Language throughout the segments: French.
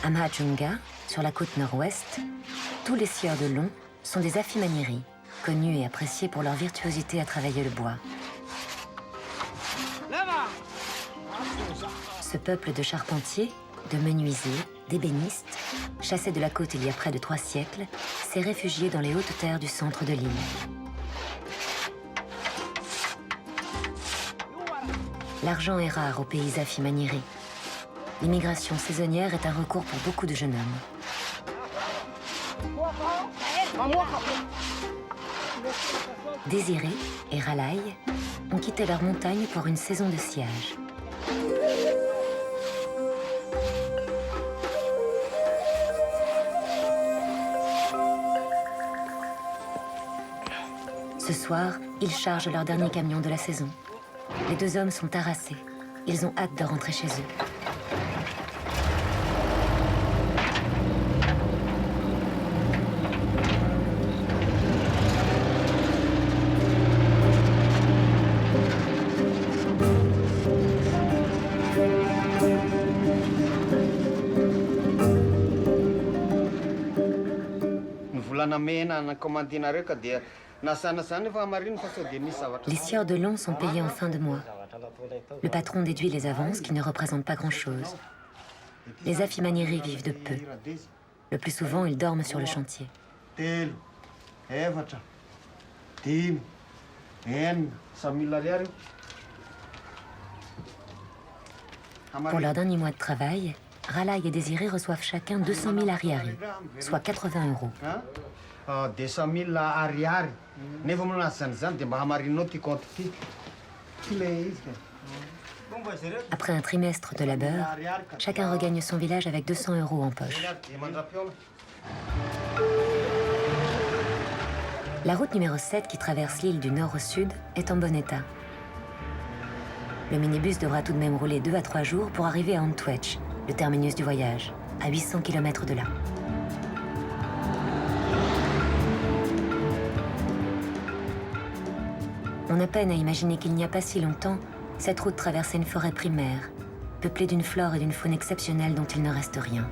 À Mahajunga, sur la côte nord-ouest, tous les scieurs de long sont des Afimaniry, connus et appréciés pour leur virtuosité à travailler le bois. Ce peuple de charpentiers, de menuisiers, d'ébénistes, chassé de la côte il y a près de 3 siècles, s'est réfugié dans les hautes terres du centre de l'île. L'argent est rare au pays Afimaniry. L'immigration saisonnière est un recours pour beaucoup de jeunes hommes. Désiré et Ralai ont quitté leur montagne pour une saison de sciage. Ce soir, ils chargent leur dernier camion de la saison. Les 2 hommes sont harassés. Ils ont hâte de rentrer chez eux. Les scieurs de long sont payés en fin de mois. Le patron déduit les avances qui ne représentent pas grand-chose. Les Afimaniry vivent de peu. Le plus souvent, ils dorment sur le chantier. Pour leur dernier mois de travail, Ralai et Désiré reçoivent chacun 200 000 ariary, soit 80 €. Après un trimestre de labeur, chacun regagne son village avec 200 € en poche. La route numéro 7 qui traverse l'île du nord au sud est en bon état. Le minibus devra tout de même rouler 2 à 3 jours pour arriver à Antwech, le terminus du voyage, à 800 km de là. On a peine à imaginer qu'il n'y a pas si longtemps, cette route traversait une forêt primaire, peuplée d'une flore et d'une faune exceptionnelles dont il ne reste rien.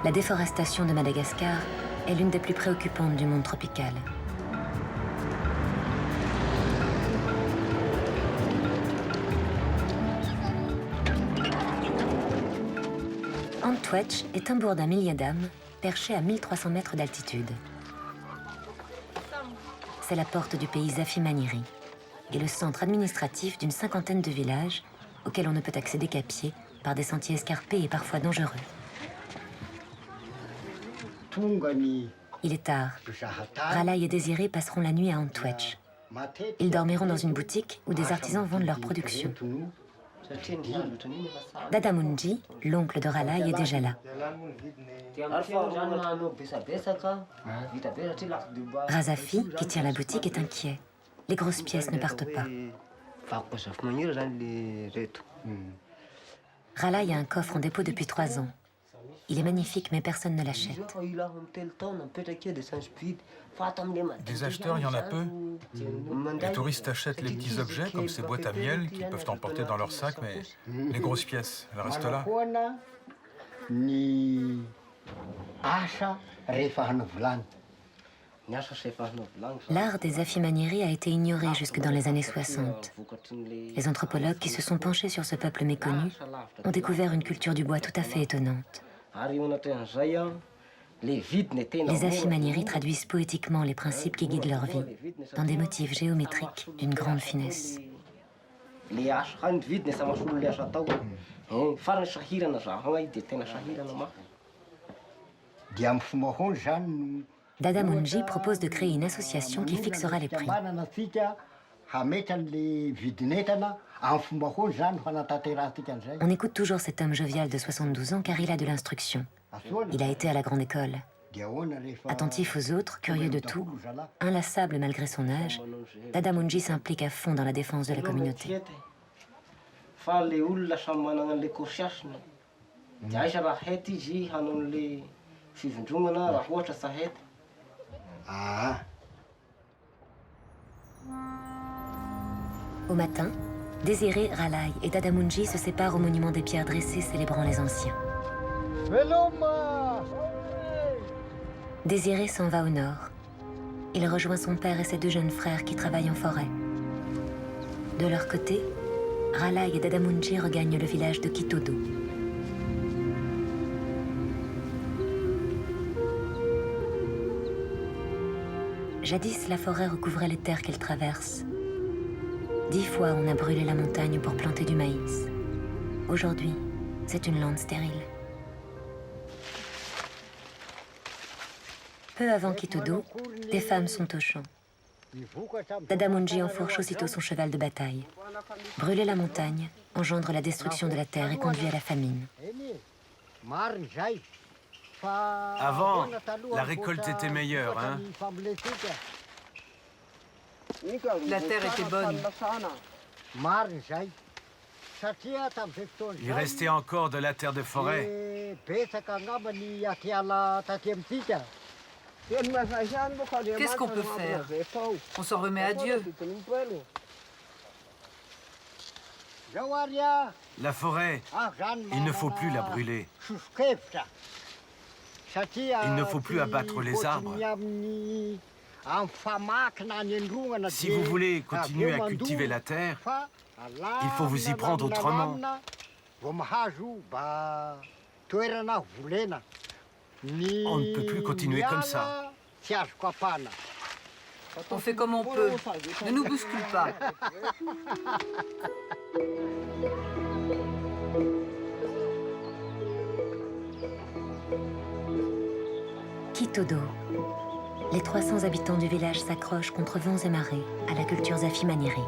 La déforestation de Madagascar est l'une des plus préoccupantes du monde tropical. Antwech est un bourg d'un millier d'âmes, perché à 1300 mètres d'altitude. C'est la porte du pays Afimaniry et le centre administratif d'une 50aine de villages auxquels on ne peut accéder qu'à pied par des sentiers escarpés et parfois dangereux. Il est tard. Ralai et Désiré passeront la nuit à Antwech. Ils dormiront dans une boutique où des artisans vendent leurs productions. Dadamunji, l'oncle de Ralai, est déjà là. Razafi, qui tient la boutique, est inquiet. Les grosses pièces ne partent pas. Ralai a un coffre en dépôt depuis 3 ans. Il est magnifique, mais personne ne l'achète. Des acheteurs, il y en a peu. Les touristes achètent les petits objets, comme ces boîtes à miel, qu'ils peuvent emporter dans leur sac, mais les grosses pièces, elles restent là. L'art des Afimaniry a été ignoré jusque dans les années 60. Les anthropologues qui se sont penchés sur ce peuple méconnu ont découvert une culture du bois tout à fait étonnante. Les Afimaniry traduisent poétiquement les principes qui guident leur vie, dans des motifs géométriques d'une grande finesse. Dadamunji propose de créer une association qui fixera les prix. On écoute toujours cet homme jovial de 72 ans car il a de l'instruction. Il a été à la grande école. Attentif aux autres, curieux de tout, inlassable malgré son âge, Dadamunji s'implique à fond dans la défense de la communauté. Au matin, Désiré, Ralai et Dadamunji se séparent au monument des pierres dressées célébrant les anciens. Désiré s'en va au nord. Il rejoint son père et ses 2 jeunes frères qui travaillent en forêt. De leur côté, Ralai et Dadamunji regagnent le village de Kitodo. Jadis, la forêt recouvrait les terres qu'elle traverse. 10 fois, on a brûlé la montagne pour planter du maïs. Aujourd'hui, c'est une lande stérile. Peu avant Kitodo, des femmes sont au champ. Dadamunji enfourche aussitôt son cheval de bataille. Brûler la montagne engendre la destruction de la terre et conduit à la famine. Avant, la récolte était meilleure, hein? La terre était bonne. Il restait encore de la terre de forêt. Qu'est-ce qu'on peut faire? On s'en remet à Dieu. La forêt, il ne faut plus la brûler. Il ne faut plus abattre les arbres. Si vous voulez continuer à cultiver la terre, il faut vous y prendre autrement. On ne peut plus continuer comme ça. On fait comme on peut. Ne nous bouscule pas. Kitodo. Les 300 habitants du village s'accrochent contre vents et marées à la culture Zafi Maniri.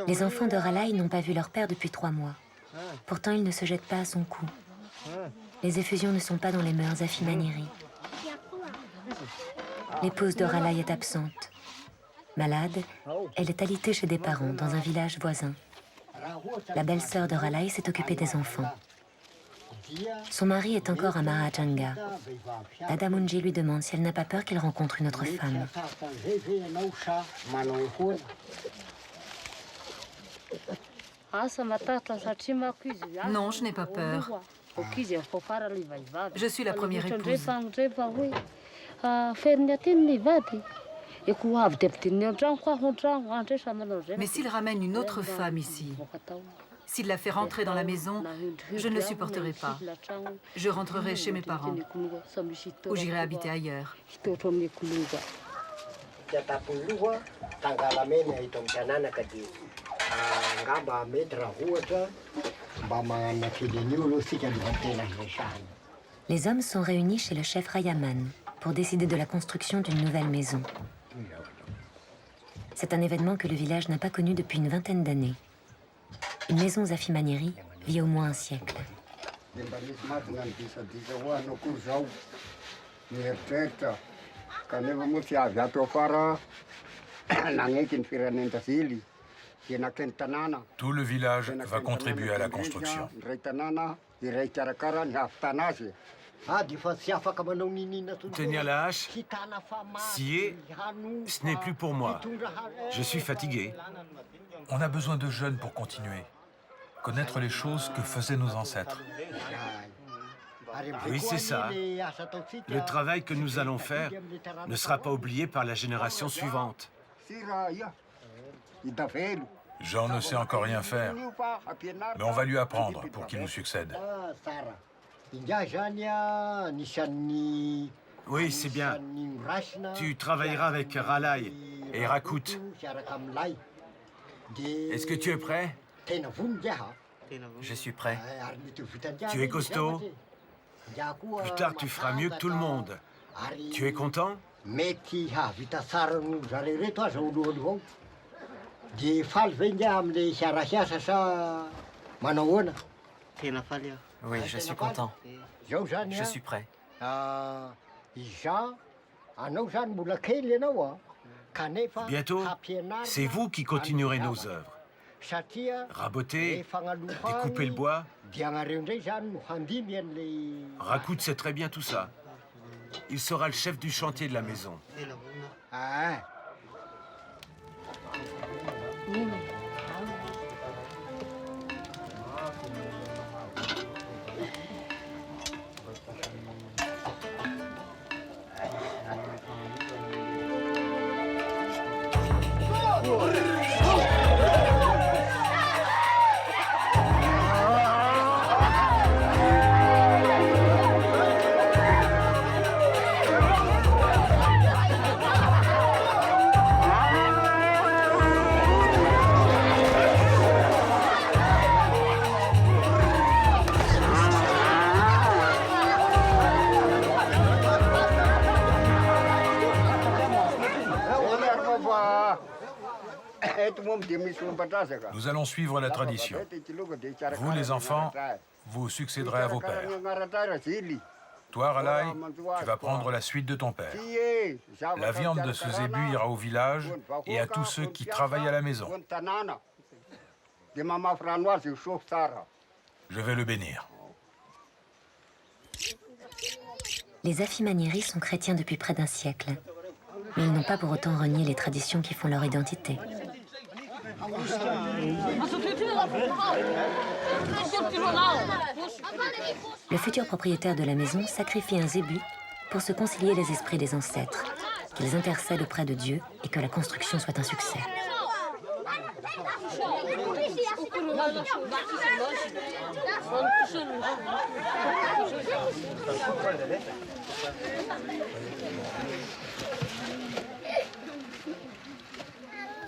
Les enfants de Ralai n'ont pas vu leur père depuis 3 mois. Pourtant, ils ne se jettent pas à son cou. Les effusions ne sont pas dans les mœurs Zafi Maniri. L'épouse de Ralai est absente. Malade, elle est alitée chez des parents dans un village voisin. La belle-sœur de Ralai s'est occupée des enfants. Son mari est encore à Mahajanga. Dadamunji lui demande si elle n'a pas peur qu'il rencontre une autre femme. Non, je n'ai pas peur. Je suis la première épouse. Mais s'il ramène une autre femme ici, s'il la fait rentrer dans la maison, je ne le supporterai pas. Je rentrerai chez mes parents, ou j'irai habiter ailleurs. Les hommes sont réunis chez le chef Rayaman pour décider de la construction d'une nouvelle maison. C'est un événement que le village n'a pas connu depuis une vingtaine d'années. Une maison Zafi Maniri vit au moins un siècle. Tout le village va contribuer à la construction. Tenir la hache, scier, ce n'est plus pour moi. Je suis fatigué. On a besoin de jeunes pour continuer. Connaître les choses que faisaient nos ancêtres. Oui, c'est ça. Le travail que nous allons faire ne sera pas oublié par la génération suivante. Jean ne sait encore rien faire, mais on va lui apprendre pour qu'il nous succède. Oui, c'est bien. Tu travailleras avec Ralai et Rakut. Est-ce que tu es prêt? Je suis prêt. Tu es costaud? Plus tard, tu feras mieux que tout le monde. Tu es content? Oui, je suis content. Je suis prêt. Bientôt, c'est vous qui continuerez nos œuvres. Raboter, découper le bois. Rakout sait très bien tout ça. Il sera le chef du chantier de la maison. Nous allons suivre la tradition. Vous, les enfants, vous succéderez à vos pères. Toi, Ralai, tu vas prendre la suite de ton père. La viande de ce zébu ira au village et à tous ceux qui travaillent à la maison. Je vais le bénir. Les Afimanieri sont chrétiens depuis près d'un siècle. Mais ils n'ont pas pour autant renié les traditions qui font leur identité. Le futur propriétaire de la maison sacrifie un zébu pour se concilier les esprits des ancêtres, qu'ils intercèdent auprès de Dieu et que la construction soit un succès.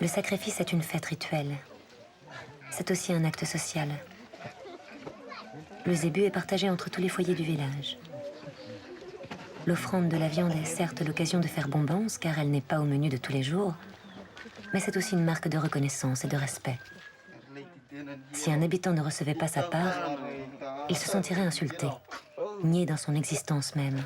Le sacrifice est une fête rituelle. C'est aussi un acte social. Le zébu est partagé entre tous les foyers du village. L'offrande de la viande est certes l'occasion de faire bombance, car elle n'est pas au menu de tous les jours, mais c'est aussi une marque de reconnaissance et de respect. Si un habitant ne recevait pas sa part, il se sentirait insulté, nié dans son existence même.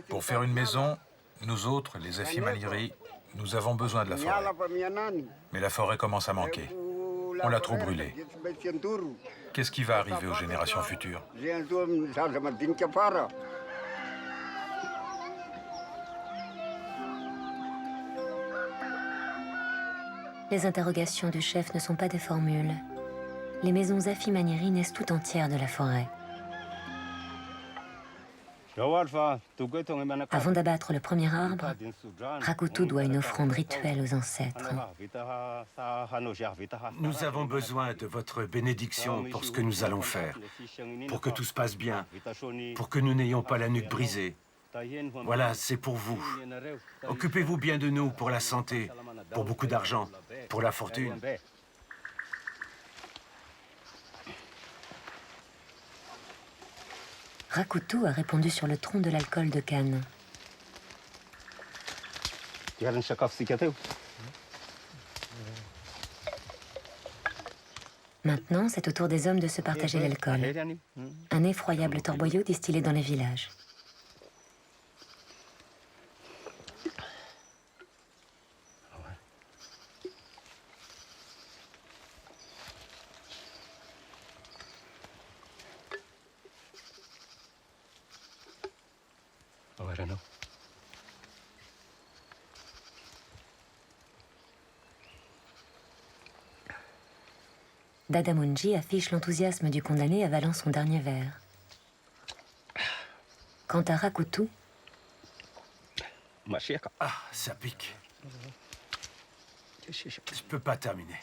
Pour faire une maison, nous autres, les Afimanieri, nous avons besoin de la forêt. Mais la forêt commence à manquer. On l'a trop brûlée. Qu'est-ce qui va arriver aux générations futures? Les interrogations du chef ne sont pas des formules. Les maisons Afimanieri naissent tout entières de la forêt. Avant d'abattre le premier arbre, Rakutu doit une offrande rituelle aux ancêtres. Nous avons besoin de votre bénédiction pour ce que nous allons faire, pour que tout se passe bien, pour que nous n'ayons pas la nuque brisée. Voilà, c'est pour vous. Occupez-vous bien de nous pour la santé, pour beaucoup d'argent, pour la fortune. Rakutu a répondu sur le tronc de l'alcool de canne. Maintenant, c'est au tour des hommes de se partager l'alcool. Un effroyable torboyau distillé dans les villages. Dadamunji affiche l'enthousiasme du condamné avalant son dernier verre. Quant à Rakutu... Ah, ça pique. Je peux pas terminer.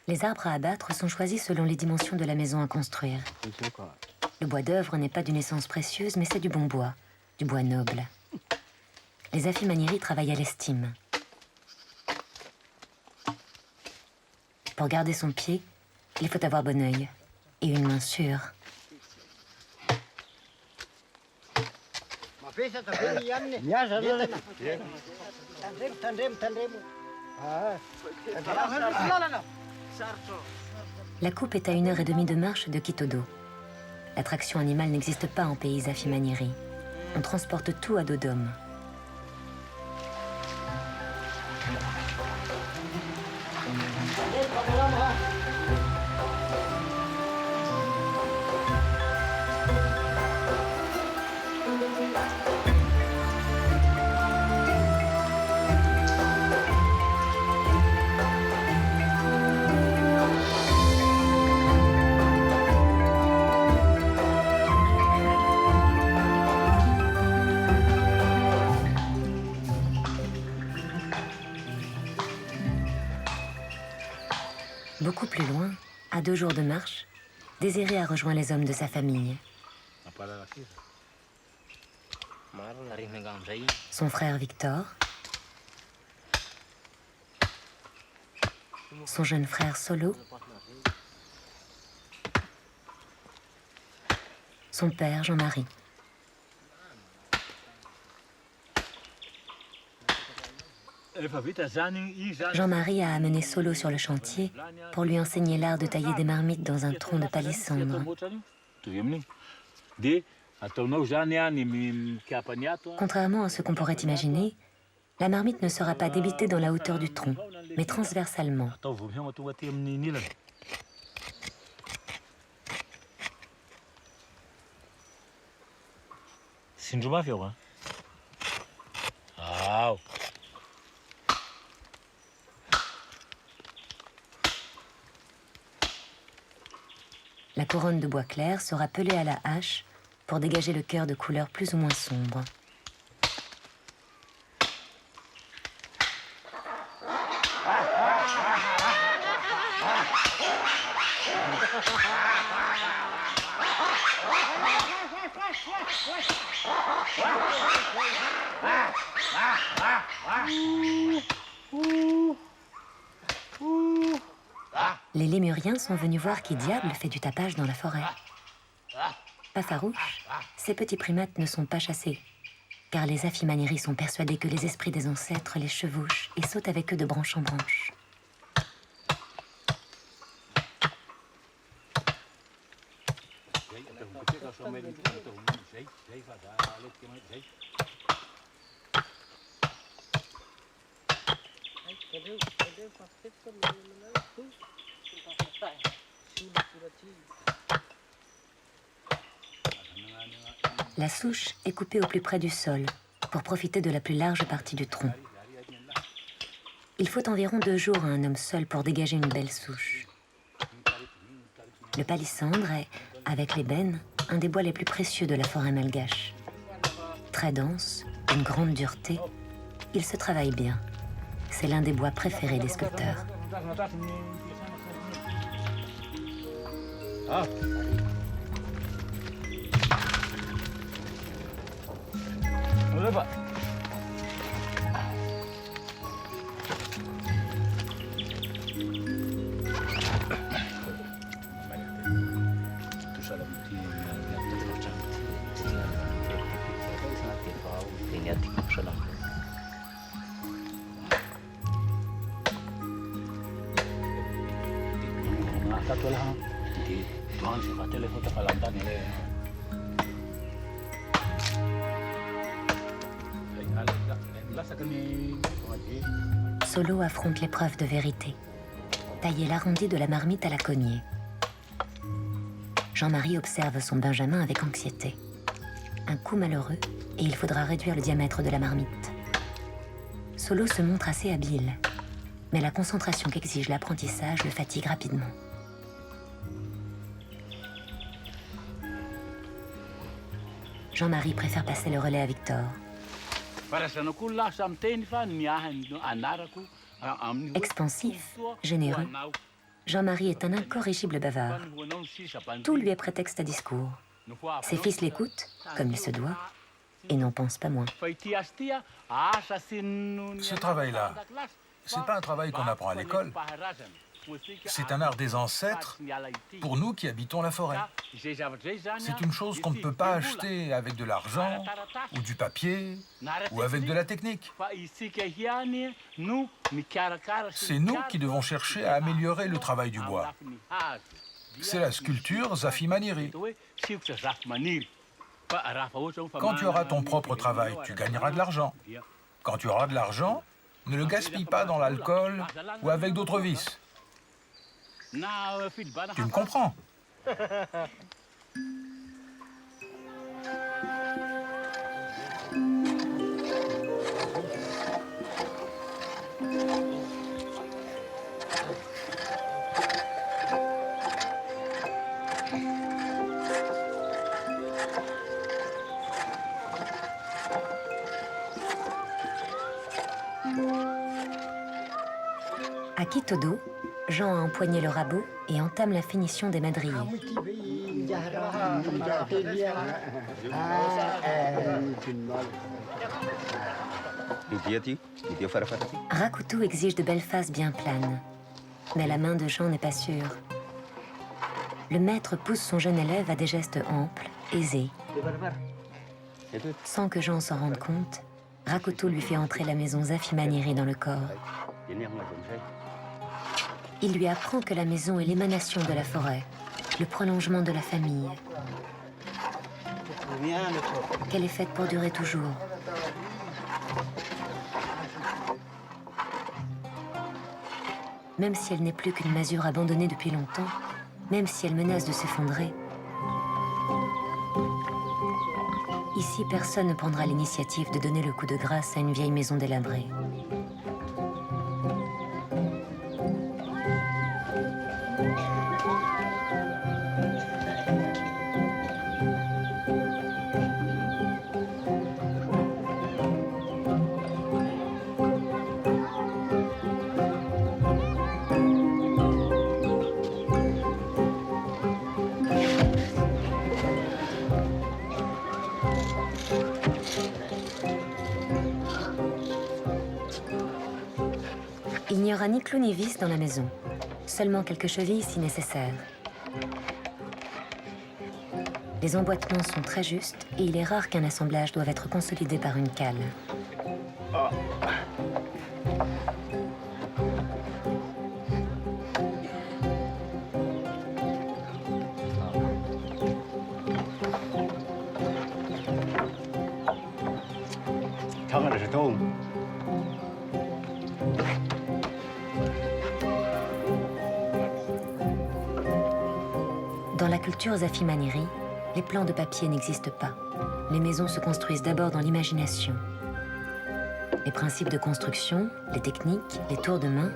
Les arbres à abattre sont choisis selon les dimensions de la maison à construire. Le bois d'œuvre n'est pas d'une essence précieuse, mais c'est du bon bois, du bois noble. Les Afi Manieri travaillent à l'estime. Pour garder son pied, il faut avoir bon œil et une main sûre. La coupe est à 1h30 de marche de Kitodo. L'attraction animale n'existe pas en pays Afi Manieri. On transporte tout à dos d'homme. Beaucoup plus loin, à 2 jours de marche, Désiré a rejoint les hommes de sa famille. Son frère Victor, son jeune frère Solo, son père Jean-Marie. Jean-Marie a amené Solo sur le chantier pour lui enseigner l'art de tailler des marmites dans un tronc de palissandre. Contrairement à ce qu'on pourrait imaginer, la marmite ne sera pas débitée dans la hauteur du tronc, mais transversalement. La couronne de bois clair sera pelée à la hache pour dégager le cœur de couleur plus ou moins sombre. Les lémuriens sont venus voir qui diable fait du tapage dans la forêt. Pas farouches, ces petits primates ne sont pas chassés, car les Afi Manieri sont persuadés que les esprits des ancêtres les chevauchent et sautent avec eux de branche en branche. La souche est coupée au plus près du sol pour profiter de la plus large partie du tronc. Il faut environ 2 jours à un homme seul pour dégager une belle souche. Le palissandre est, avec l'ébène, un des bois les plus précieux de la forêt malgache. Très dense, d'une grande dureté, il se travaille bien. C'est l'un des bois préférés des sculpteurs. Solo affronte l'épreuve de vérité. Tailler l'arrondi de la marmite à la cognée. Jean-Marie observe son Benjamin avec anxiété. Un coup malheureux, et il faudra réduire le diamètre de la marmite. Solo se montre assez habile, mais la concentration qu'exige l'apprentissage le fatigue rapidement. Jean-Marie préfère passer le relais à Victor. Expansif, généreux, Jean-Marie est un incorrigible bavard. Tout lui est prétexte à discours. Ses fils l'écoutent, comme il se doit, et n'en pensent pas moins. Ce travail-là, c'est pas un travail qu'on apprend à l'école. C'est un art des ancêtres pour nous qui habitons la forêt. C'est une chose qu'on ne peut pas acheter avec de l'argent, ou du papier, ou avec de la technique. C'est nous qui devons chercher à améliorer le travail du bois. C'est la sculpture Zafi Maniri. Quand tu auras ton propre travail, tu gagneras de l'argent. Quand tu auras de l'argent, ne le gaspille pas dans l'alcool ou avec d'autres vices. Tu me comprends? À Kitodo, Jean a empoigné le rabot et entame la finition des madriers. Rakutu exige de belles faces bien planes. Mais la main de Jean n'est pas sûre. Le maître pousse son jeune élève à des gestes amples, aisés. Sans que Jean s'en rende compte, Rakutu lui fait entrer la maison Zafi Maniri dans le corps. Il lui apprend que la maison est l'émanation de la forêt, le prolongement de la famille, qu'elle est faite pour durer toujours. Même si elle n'est plus qu'une masure abandonnée depuis longtemps, même si elle menace de s'effondrer, ici personne ne prendra l'initiative de donner le coup de grâce à une vieille maison délabrée. Il n'y aura ni clou ni vis dans la maison, seulement quelques chevilles si nécessaire. Les emboîtements sont très justes et il est rare qu'un assemblage doive être consolidé par une cale. Dans la culture Zafi Maniri, les plans de papier n'existent pas. Les maisons se construisent d'abord dans l'imagination. Les principes de construction, les techniques, les tours de main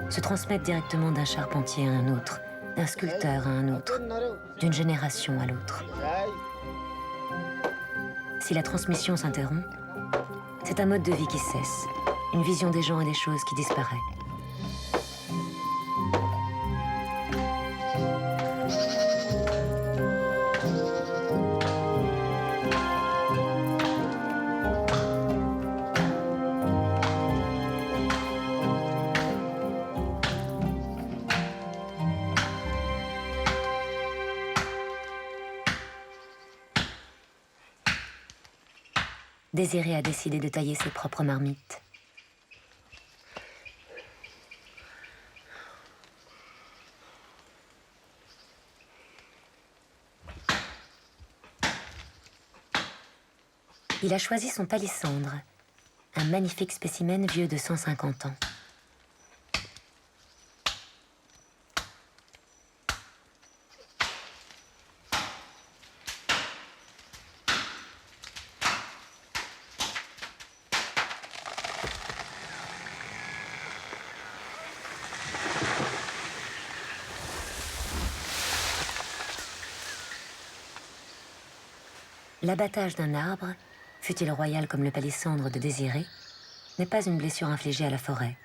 se transmettent directement d'un charpentier à un autre, d'un sculpteur à un autre, d'une génération à l'autre. Si la transmission s'interrompt, c'est un mode de vie qui cesse, une vision des gens et des choses qui disparaît. Désiré a décidé de tailler ses propres marmites. Il a choisi son palissandre, un magnifique spécimen vieux de 150 ans. L'abattage d'un arbre, fût-il royal comme le palissandre de Désiré, n'est pas une blessure infligée à la forêt.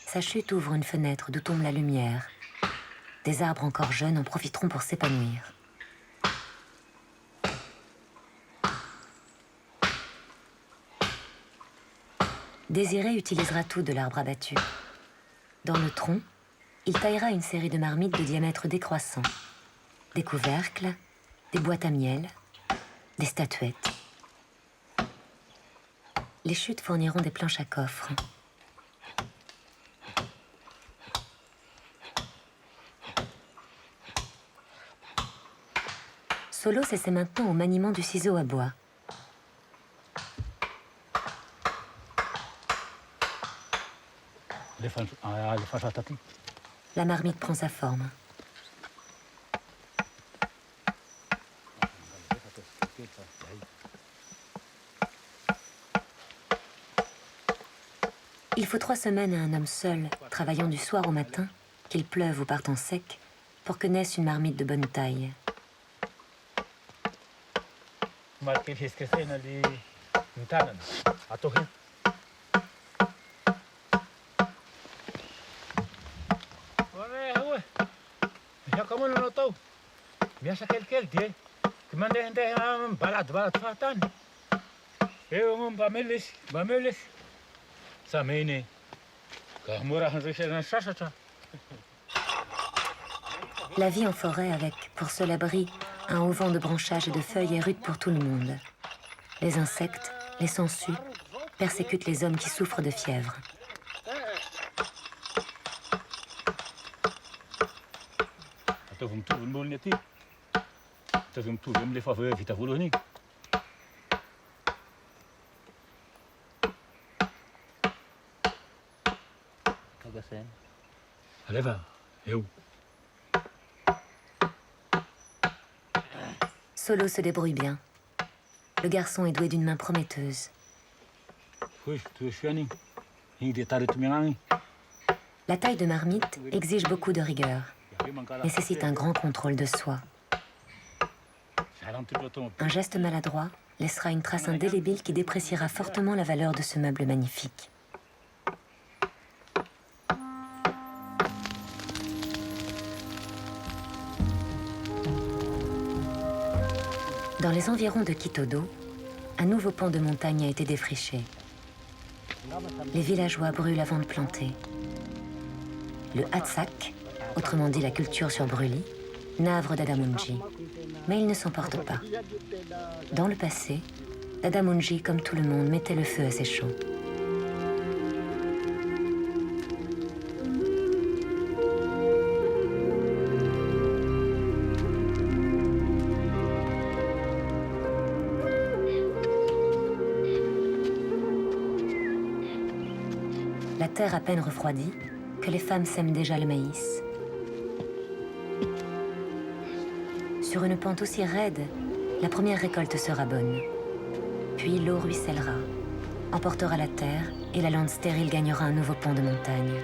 Sa chute ouvre une fenêtre d'où tombe la lumière, Des arbres encore jeunes en profiteront pour s'épanouir. Désiré utilisera tout de l'arbre abattu. Dans le tronc, il taillera une série de marmites de diamètre décroissant. Des couvercles, des boîtes à miel, des statuettes. Les chutes fourniront des planches à coffre. Solo s'essaie maintenant au maniement du ciseau à bois. La marmite prend sa forme. Il faut 3 semaines à un homme seul, travaillant du soir au matin, qu'il pleuve ou parte en sec, pour que naisse une marmite de bonne taille. La vie en forêt avec, pour seul abri, un auvent de branchages et de feuilles est rude pour tout le monde. Les insectes, les sangsues, persécutent les hommes qui souffrent de fièvre. Solo se débrouille bien. Le garçon est doué d'une main prometteuse. La taille de marmite exige beaucoup de rigueur, nécessite un grand contrôle de soi. Un geste maladroit laissera une trace indélébile qui dépréciera fortement la valeur de ce meuble magnifique. Dans les environs de Kitodo, un nouveau pan de montagne a été défriché. Les villageois brûlent avant de planter. Le hatsak, autrement dit la culture sur brûlis, navre Dadamunji. Mais il ne s'en porte pas. Dans le passé, Dadamunji, comme tout le monde, mettait le feu à ses champs. La terre à peine refroidie, que les femmes sèment déjà le maïs. Sur une pente aussi raide, la première récolte sera bonne. Puis l'eau ruissellera, emportera la terre et la lande stérile gagnera un nouveau pan de montagne.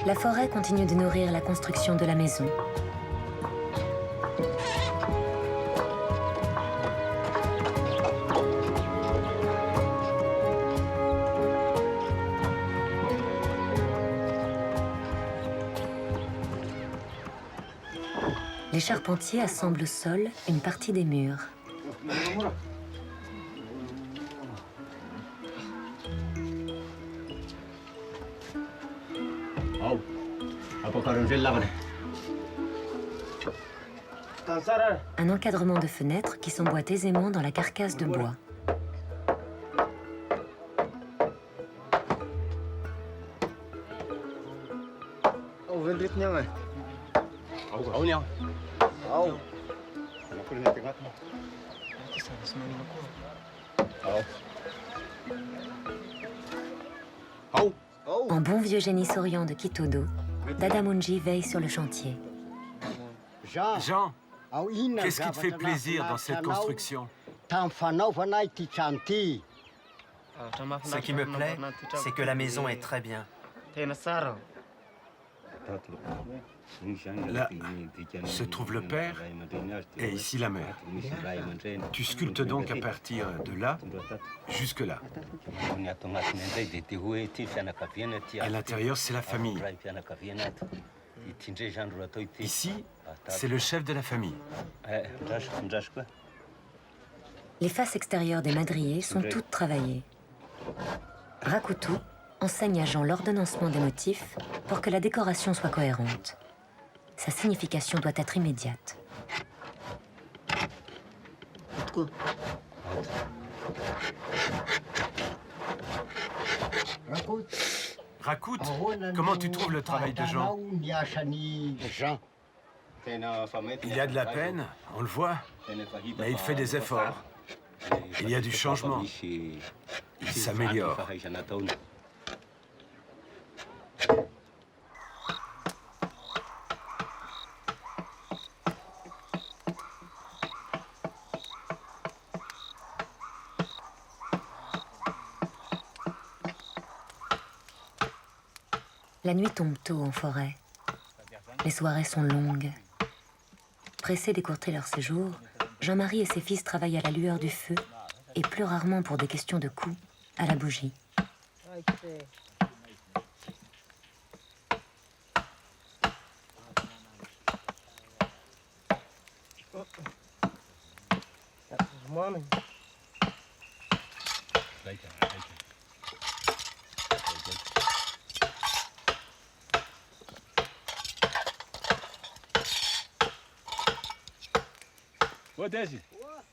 La forêt continue de nourrir la construction de la maison. Les charpentiers assemblent au sol une partie des murs. Un encadrement de fenêtres qui s'emboîte aisément dans la carcasse de bois. En bon vieux génie saurian de Kitodo, Dadamunji veille sur le chantier. Jean, qu'est-ce qui te fait plaisir dans cette construction? Ce qui me plaît, c'est que la maison est très bien. Là se trouve le père et ici la mère. Tu sculptes donc à partir de là jusque là. À l'intérieur, c'est la famille. Ici, c'est le chef de la famille. Les faces extérieures des madriers sont toutes travaillées. Rakutu enseigne à Jean l'ordonnancement des motifs pour que la décoration soit cohérente. Sa signification doit être immédiate. Rakut, comment tu trouves le travail de Jean? Il y a de la peine, on le voit, mais il fait des efforts. Il y a du changement. Il s'améliore. La nuit tombe tôt en forêt. Les soirées sont longues. Pressés d'écourter leur séjour, Jean-Marie et ses fils travaillent à la lueur du feu et plus rarement pour des questions de coups, à la bougie.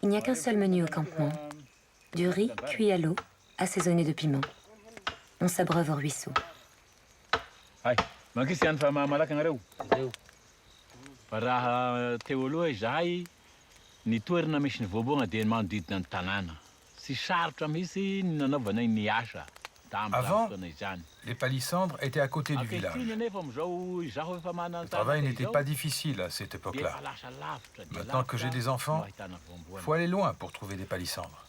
Il n'y a qu'un seul menu au campement. Du riz cuit à l'eau, assaisonné de piment. On s'abreuve au ruisseau. Avant, les palissandres étaient à côté du village. Le travail n'était pas difficile à cette époque-là. Maintenant que j'ai des enfants, il faut aller loin pour trouver des palissandres.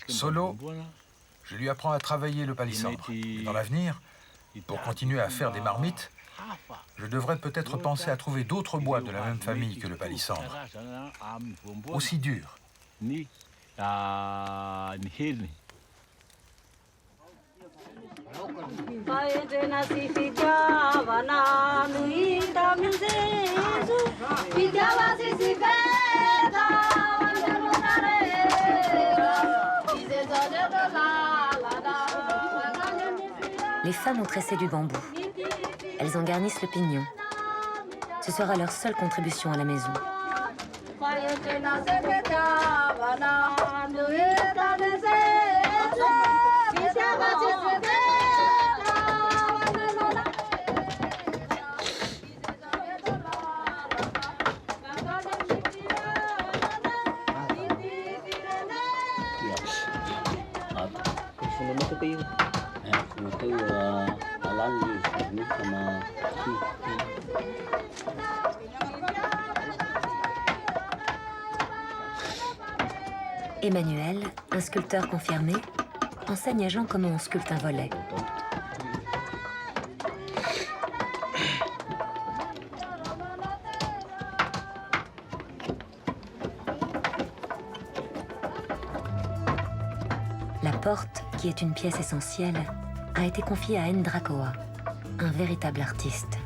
Solo, je lui apprends à travailler le palissandre. Et dans l'avenir, pour continuer à faire des marmites, je devrais peut-être penser à trouver d'autres bois de la même famille que le palissandre. Aussi durs. Les femmes ont tressé du bambou. Elles en garnissent le pignon. Ce sera leur seule contribution à la maison. Emmanuel, un sculpteur confirmé, enseigne à Jean comment on sculpte un volet. La porte, qui est une pièce essentielle, a été confiée à Ndrakoa, un véritable artiste.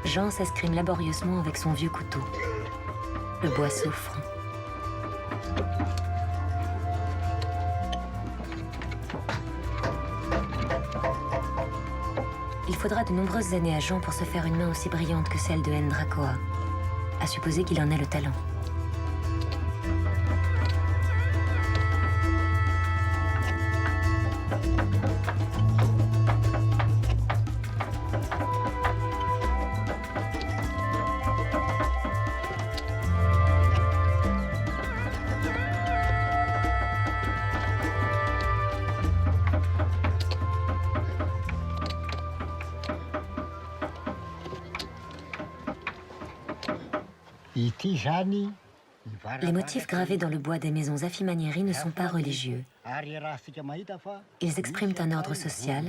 Jean s'escrime laborieusement avec son vieux couteau. Le bois souffre. Il faudra de nombreuses années à Jean pour se faire une main aussi brillante que celle de Ndrakoa, à supposer qu'il en ait le talent. Les motifs gravés dans le bois des maisons Afimanieri ne sont pas religieux. Ils expriment un ordre social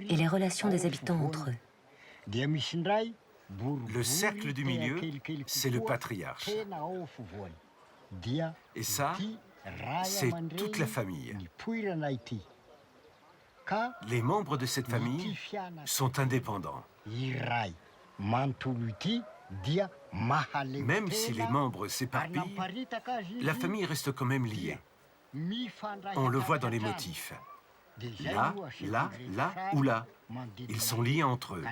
et les relations des habitants entre eux. Le cercle du milieu, c'est le patriarche. Et ça, c'est toute la famille. Les membres de cette famille sont indépendants. Même si les membres s'éparpillent, la famille reste quand même liée. On le voit dans les motifs. Là, là, là ou là. Ils sont liés entre eux.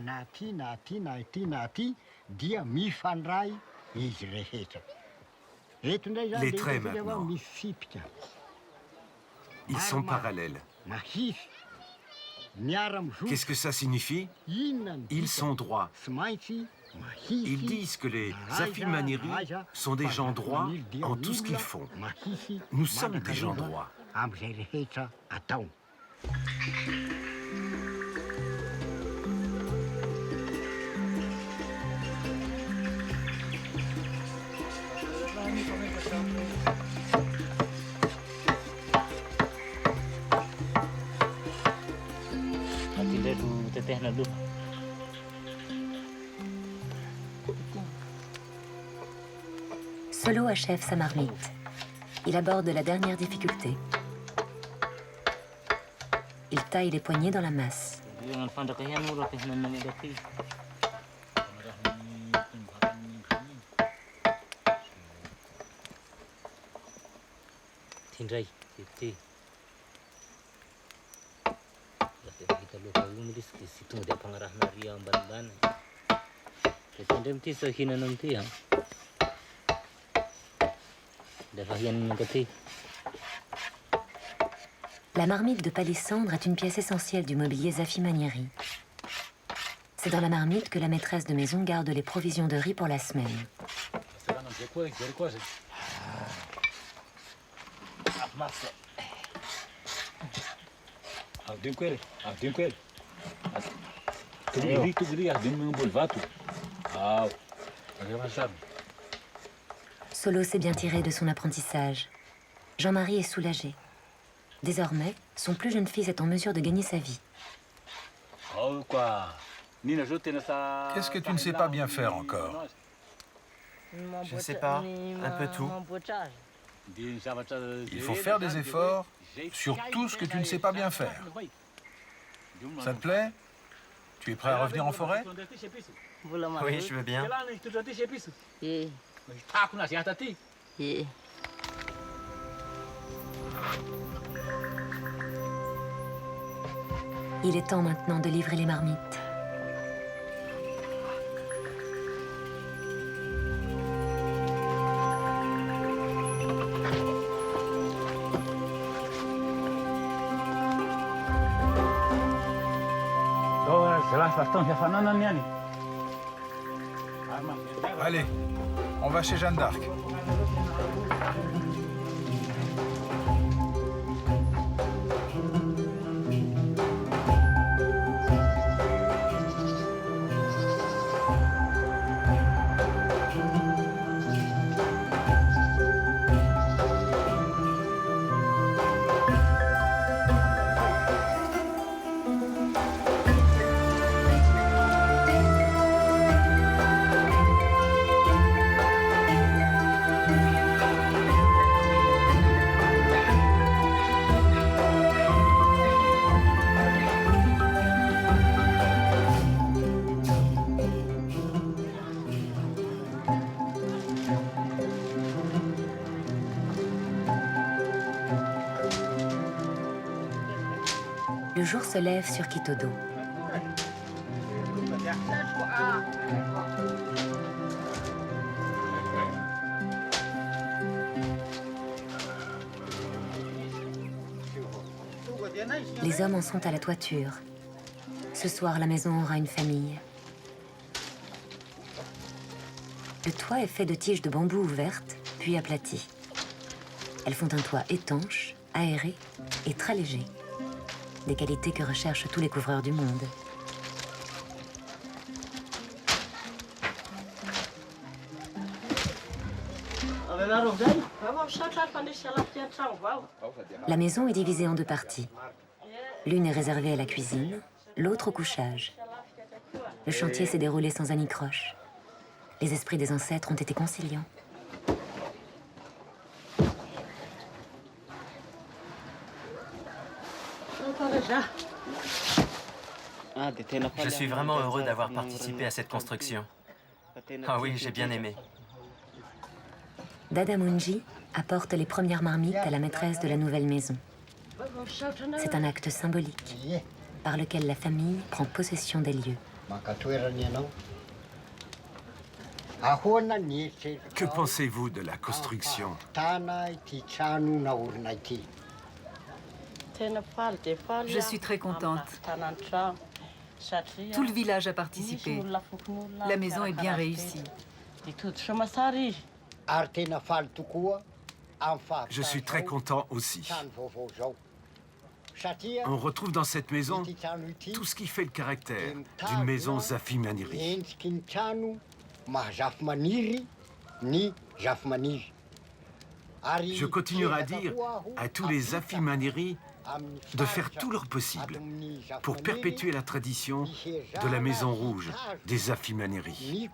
Les traits maintenant. Ils sont parallèles. Qu'est-ce que ça signifie? Ils sont droits. Ils disent que les Afimanieri sont des gens droits en tout ce qu'ils font. Nous sommes des gens droits. Solo achève sa marmite. Il aborde la dernière difficulté. Il taille les poignets dans la masse. La marmite de palissandre est une pièce essentielle du mobilier Afimanieri. C'est dans la marmite que la maîtresse de maison garde les provisions de riz pour la semaine. Solo s'est bien tiré de son apprentissage. Jean-Marie est soulagé. Désormais, son plus jeune fils est en mesure de gagner sa vie. Qu'est-ce que tu ne sais pas bien faire encore? Je ne sais pas, un peu tout. Il faut faire des efforts sur tout ce que tu ne sais pas bien faire. Ça te plaît? Tu es prêt à revenir en forêt? Oui, je veux bien. Il est temps maintenant de livrer les marmites. Allez, on va chez Jeanne d'Arc. Le jour se lève sur Kitodo. Les hommes en sont à la toiture. Ce soir, la maison aura une famille. Le toit est fait de tiges de bambou ouvertes, puis aplaties. Elles font un toit étanche, aéré et très léger. Des qualités que recherchent tous les couvreurs du monde. La maison est divisée en deux parties. L'une est réservée à la cuisine, l'autre au couchage. Le chantier s'est déroulé sans anicroche. Les esprits des ancêtres ont été conciliants. Je suis vraiment heureux d'avoir participé à cette construction. Ah oui, j'ai bien aimé. Dada Munji apporte les premières marmites à la maîtresse de la nouvelle maison. C'est un acte symbolique par lequel la famille prend possession des lieux. Que pensez-vous de la construction? Je suis très contente. Tout le village a participé. La maison est bien réussie. Je suis très content aussi. On retrouve dans cette maison tout ce qui fait le caractère d'une maison Zafi Maniri. Je continuerai à dire à tous les Zafi Maniri de faire tout leur possible pour perpétuer la tradition de la Maison Rouge des Zafi Maniri.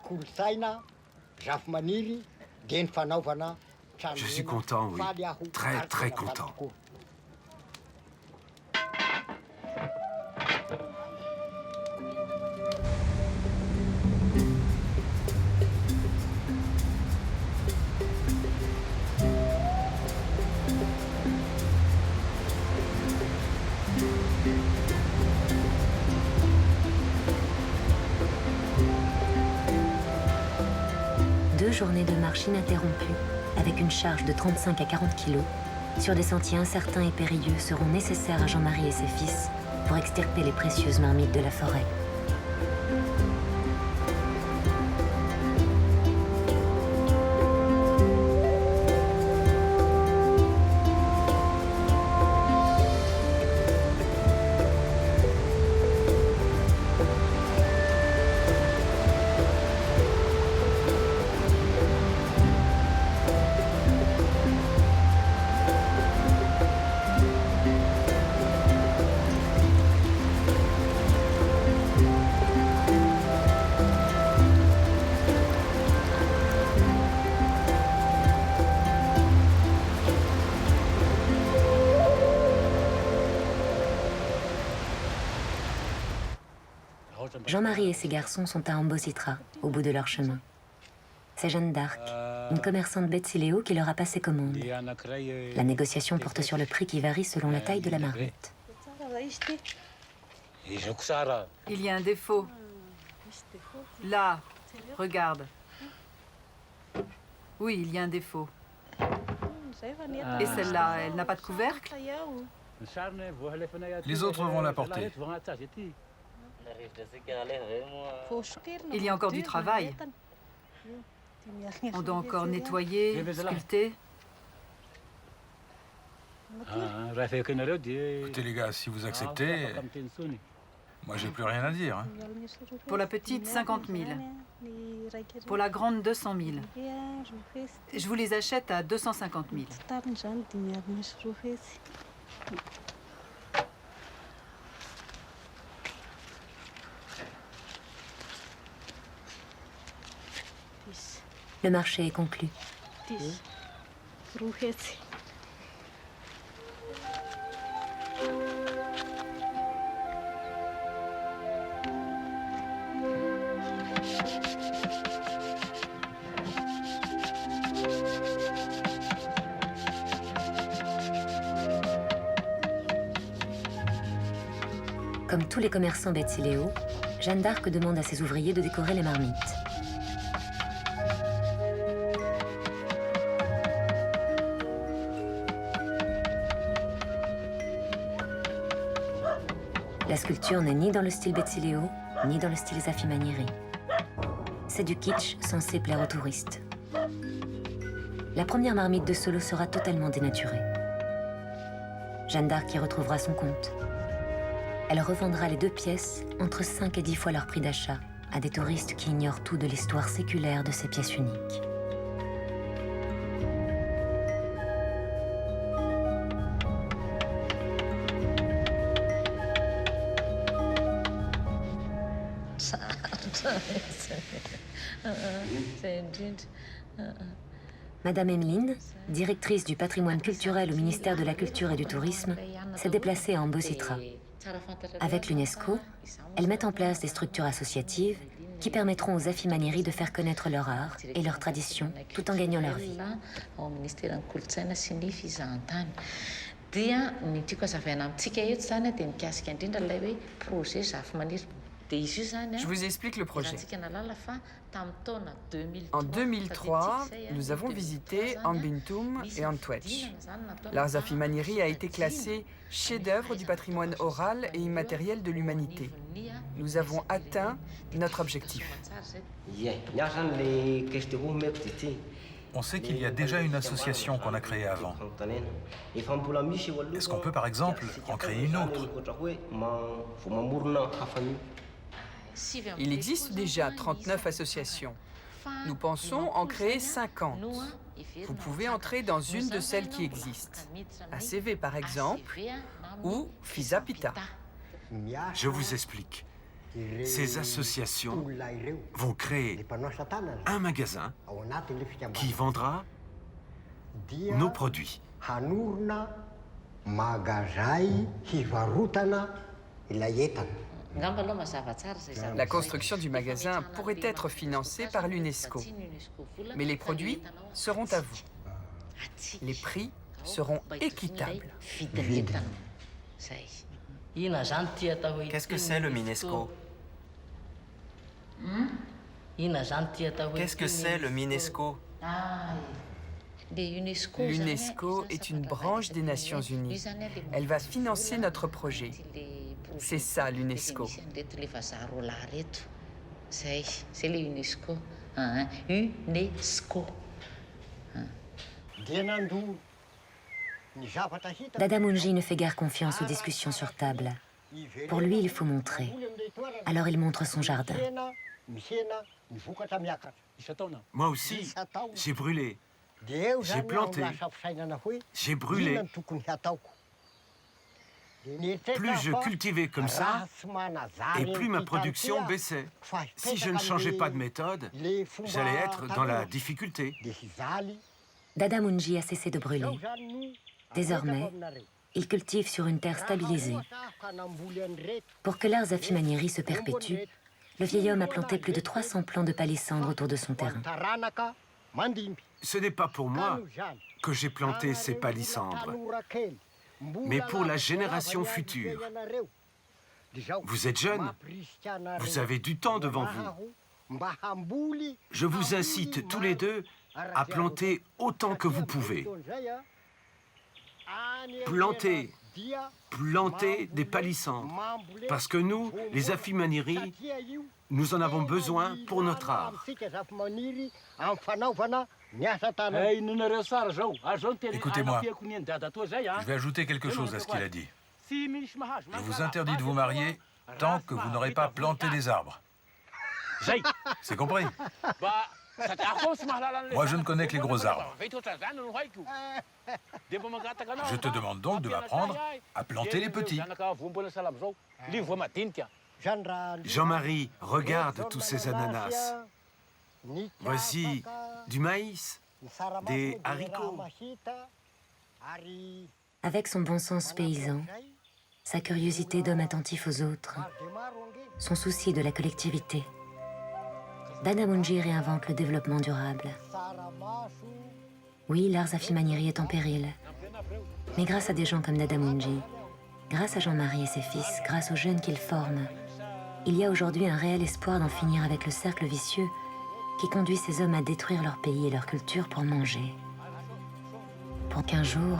Je suis content, oui. Très, très content. Deux journées de marche ininterrompues, avec une charge de 35 à 40 kilos, sur des sentiers incertains et périlleux seront nécessaires à Jean-Marie et ses fils pour extirper les précieuses marmites de la forêt. Jean-Marie et ses garçons sont à Ambositra, au bout de leur chemin. C'est Jeanne d'Arc, une commerçante Betsileo, qui leur a passé commande. La négociation porte sur le prix qui varie selon la taille de la marmite. Il y a un défaut. Là, regarde. Oui, il y a un défaut. Et celle-là, elle n'a pas de couvercle? Les autres vont la porter. Il y a encore du travail. On doit encore nettoyer, sculpter. Écoutez les gars, si vous acceptez, moi j'ai plus rien à dire. Hein. Pour la petite, 50 000. Pour la grande, 200 000. Je vous les achète à 250 000. Le marché est conclu. Comme tous les commerçants Betsileo, Jeanne d'Arc demande à ses ouvriers de décorer les marmites. La sculpture n'est ni dans le style Betsileo, ni dans le style Zafi Maniri. C'est du kitsch censé plaire aux touristes. La première marmite de Solo sera totalement dénaturée. Jeanne d'Arc y retrouvera son compte. Elle revendra les deux pièces entre 5 et 10 fois leur prix d'achat à des touristes qui ignorent tout de l'histoire séculaire de ces pièces uniques. Madame Emeline, directrice du patrimoine culturel au ministère de la Culture et du Tourisme, s'est déplacée à Ambositra. Avec l'UNESCO, elle met en place des structures associatives qui permettront aux Afimaniry de faire connaître leur art et leurs traditions tout en gagnant leur vie. Je vous explique le projet. En 2003, nous avons visité Ambintum et Antwetch. L'Ars Afimaniry a été classé chef-d'œuvre du patrimoine oral et immatériel de l'humanité. Nous avons atteint notre objectif. On sait qu'il y a déjà une association qu'on a créée avant. Est-ce qu'on peut, par exemple, en créer une autre? Il existe déjà 39 associations. Nous pensons en créer 50. Vous pouvez entrer dans une de celles qui existent. ACV par exemple, ou Fisapita. Je vous explique. Ces associations vont créer un magasin qui vendra nos produits. La construction du magasin pourrait être financée par l'UNESCO, mais les produits seront à vous. Les prix seront équitables. Qu'est-ce que c'est le Minesco? Qu'est-ce que c'est le Minesco? L'UNESCO est une branche des Nations Unies. Elle va financer notre projet. C'est ça, l'UNESCO. C'est l'UNESCO. UNESCO. Dada Mounji ne fait guère confiance aux discussions sur table. Pour lui, il faut montrer. Alors il montre son jardin. Moi aussi, j'ai brûlé. J'ai planté. J'ai brûlé. Plus je cultivais comme ça, et plus ma production baissait. Si je ne changeais pas de méthode, j'allais être dans la difficulté. Dada Mounji a cessé de brûler. Désormais, il cultive sur une terre stabilisée. Pour que l'Ars Afimaniry se perpétue, le vieil homme a planté plus de 300 plants de palissandre autour de son terrain. Ce n'est pas pour moi que j'ai planté ces palissandres, mais pour la génération future. Vous êtes jeune, vous avez du temps devant vous. Je vous incite tous les deux à planter autant que vous pouvez. Plantez des palissandres, parce que nous, les Afimaniry, nous en avons besoin pour notre art. Écoutez-moi, je vais ajouter quelque chose à ce qu'il a dit. Je vous interdis de vous marier tant que vous n'aurez pas planté des arbres. C'est compris? Moi, je ne connais que les gros arbres. Je te demande donc de m'apprendre à planter les petits. Jean-Marie, regarde tous ces ananas. Voici du maïs, des haricots. Avec son bon sens paysan, sa curiosité d'homme attentif aux autres, son souci de la collectivité, Dada Mounji réinvente le développement durable. Oui, l'Ars Afimaniry est en péril. Mais grâce à des gens comme Dada Mounji, grâce à Jean-Marie et ses fils, grâce aux jeunes qu'il forme, il y a aujourd'hui un réel espoir d'en finir avec le cercle vicieux qui conduit ces hommes à détruire leur pays et leur culture pour manger. Pour qu'un jour,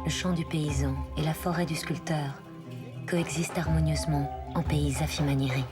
le champ du paysan et la forêt du sculpteur coexistent harmonieusement en pays Afimaniry.